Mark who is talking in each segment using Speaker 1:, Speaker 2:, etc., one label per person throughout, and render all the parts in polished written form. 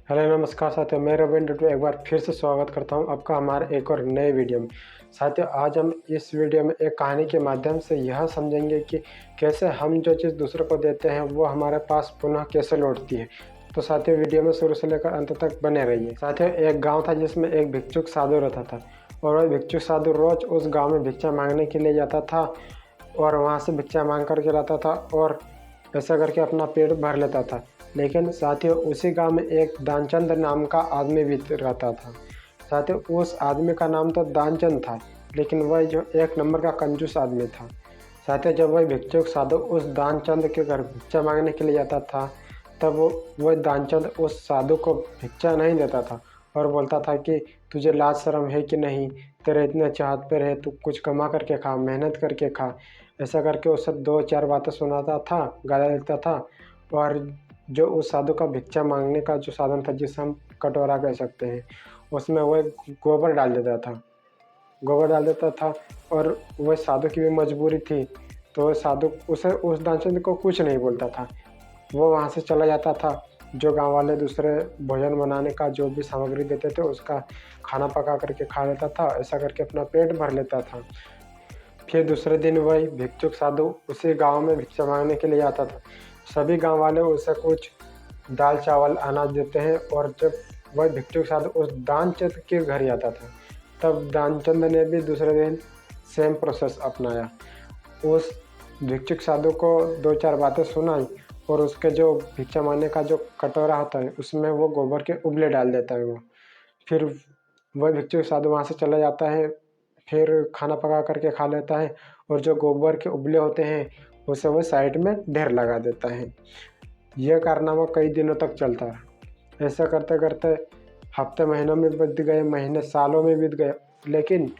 Speaker 1: Hello नमस्कार साथियों, मैं रविंद्र टू एक बार फिर से स्वागत करता हूं आपका हमारे एक और नए वीडियो में। साथियों, आज हम इस वीडियो में एक कहानी के माध्यम से यह समझेंगे कि कैसे हम जो चीज़ दूसरों को देते हैं वो हमारे पास पुनः कैसे लौटती है। तो साथियों, वीडियो में शुरू से लेकर अंत तक बने रहिए। साथियों, एक गाँव था जिसमें एक भिक्षुक साधु रहता था और वह भिक्षुक साधु रोज उस गाँव में भिक्षा मांगने के लिए जाता था और वहाँ से भिक्षा मांग करके लाता था और ऐसा करके अपना पेट भर लेता था। लेकिन साथियों, उसी गांव में एक दानचंद नाम का आदमी भी रहता था। साथियों, उस आदमी का नाम तो दानचंद था, लेकिन वह जो एक नंबर का कंजूस आदमी था। साथियों, जब वह भिक्षुक साधु उस दानचंद के घर भिक्षा मांगने के लिए जाता था, तब वह दानचंद उस साधु को भिक्षा नहीं देता था और बोलता था कि तुझे लाज शर्म है कि नहीं, तेरे इतने चाहत पे रहे, तू कुछ कमा करके खा, मेहनत करके खा। ऐसा करके उससे 2-4 बातें सुनाता था, गाली देता था। और जो उस साधु का भिक्षा मांगने का जो साधन था, जिसे हम कटोरा कह सकते हैं, उसमें वह गोबर डाल देता था। और वह साधु की भी मजबूरी थी, तो साधु उसे उस दानचंद को कुछ नहीं बोलता था। वो वहाँ से चला जाता था। जो गांव वाले दूसरे भोजन बनाने का जो भी सामग्री देते थे, उसका खाना पका करके खा लेता था। ऐसा करके अपना पेट भर लेता था। फिर दूसरे दिन वही भिक्षुक साधु उसी गांव में भिक्षा मांगने के लिए आता था। सभी गांव वाले उसे कुछ दाल चावल अनाज देते हैं और जब वह भिक्षुक साधु उस दानचंद के घर ही आता था, तब दानचंद ने भी दूसरे दिन सेम प्रोसेस अपनाया। उस भिक्षुक साधु को 2-4 बातें सुनाई और उसके जो भिक्षा मांगने का जो कटोरा होता है, उसमें वो गोबर के उबले डाल देता है वो। फिर वह भिक्षुक साधु वहाँ से चला जाता है, फिर खाना पका करके खा लेता है और जो गोबर के उबले होते हैं उसे वो साइड में ढेर लगा देता है। यह कारनामा कई दिनों तक चलता रहा। ऐसा करते करते हफ्ते महीनों में बीत गए, महीने सालों में बीत गए। लेकिन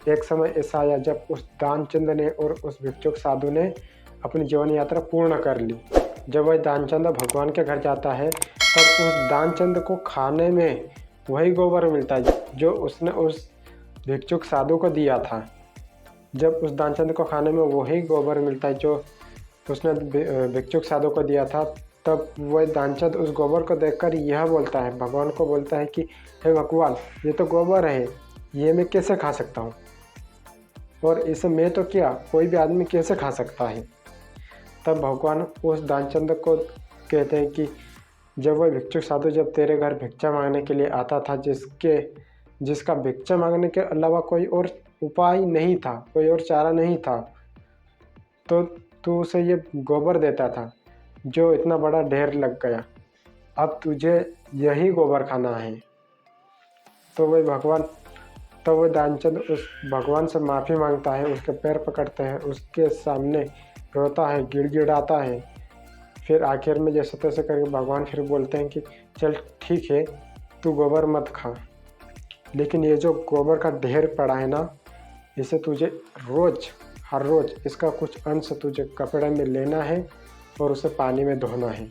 Speaker 1: एक समय ऐसा आया जब उस दानचंद ने और उस भिक्षुक साधु ने अपनी जीवन यात्रा पूर्ण कर ली। जब वह दानचंद भगवान के घर जाता है, तब उस दानचंद को खाने में वही गोबर मिलता है जो उसने उस भिक्षुक साधु को दिया था। जब उस दानचंद को खाने में वही गोबर मिलता है जो उसने भिक्षुक साधु को दिया था, तब वह दानचंद उस गोबर को देखकर यह बोलता है, भगवान को बोलता है कि हे भगवान, ये तो गोबर है, ये मैं कैसे खा सकता हूँ, और इसे मैं तो क्या, कोई भी आदमी कैसे खा सकता है। तब भगवान उस दानचंद को कहते हैं कि जब वह भिक्षुक साधु जब तेरे घर भिक्षा मांगने के लिए आता था, जिसका भिक्षा मांगने के अलावा कोई और उपाय नहीं था, कोई और चारा नहीं था, तो तू उसे ये गोबर देता था जो इतना बड़ा ढेर लग गया। अब तुझे यही गोबर खाना है। तो वह दानचंद उस भगवान से माफ़ी मांगता है, उसके पैर पकड़ते हैं, उसके सामने रोता है, गिड़गिड़ाता है। फिर आखिर में जैसे तैसे करके भगवान फिर बोलते हैं कि चल ठीक है, तू गोबर मत खा, लेकिन ये जो गोबर का ढेर पड़ा है ना, इसे तुझे हर रोज़ इसका कुछ अंश तुझे कपड़े में लेना है और उसे पानी में धोना है।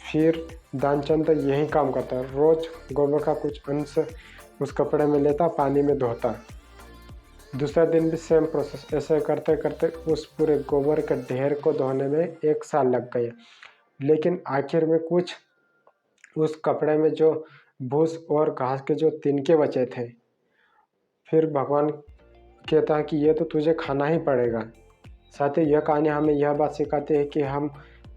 Speaker 1: फिर दानचंद यही काम करता है, रोज़ गोबर का कुछ अंश उस कपड़े में लेता, पानी में धोता। दूसरा दिन भी सेम प्रोसेस। ऐसे करते करते उस पूरे गोबर के ढेर को धोने में 1 साल लग गया। लेकिन आखिर में कुछ उस कपड़े में जो भूस और घास के जो तिनके बचे थे, फिर भगवान कहता है कि ये तो तुझे खाना ही पड़ेगा। साथ ही यह कहानी हमें यह बात सिखाती है कि हम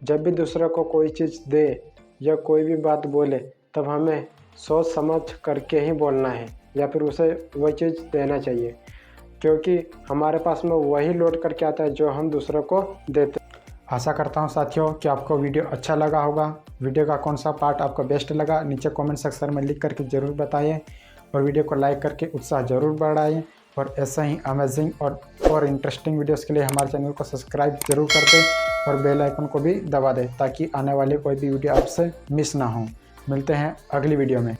Speaker 1: जब भी दूसरे को कोई चीज़ दे या कोई भी बात बोले, तब हमें सोच समझ करके ही बोलना है या फिर उसे वही चीज़ देना चाहिए, क्योंकि हमारे पास में वही लौट करके आता है जो हम दूसरों को देते। आशा करता हूँ साथियों कि आपको वीडियो अच्छा लगा होगा। वीडियो का कौन सा पार्ट आपको बेस्ट लगा, नीचे कमेंट सेक्शन में लिख करके ज़रूर बताइए और वीडियो को लाइक करके उत्साह ज़रूर बढ़ाइए। और ऐसा ही अमेजिंग और इंटरेस्टिंग वीडियोस के लिए हमारे चैनल को सब्सक्राइब जरूर कर दें और बेल आइकन को भी दबा दें, ताकि आने वाली कोई भी वीडियो आपसे मिस ना हो। मिलते हैं अगली वीडियो में।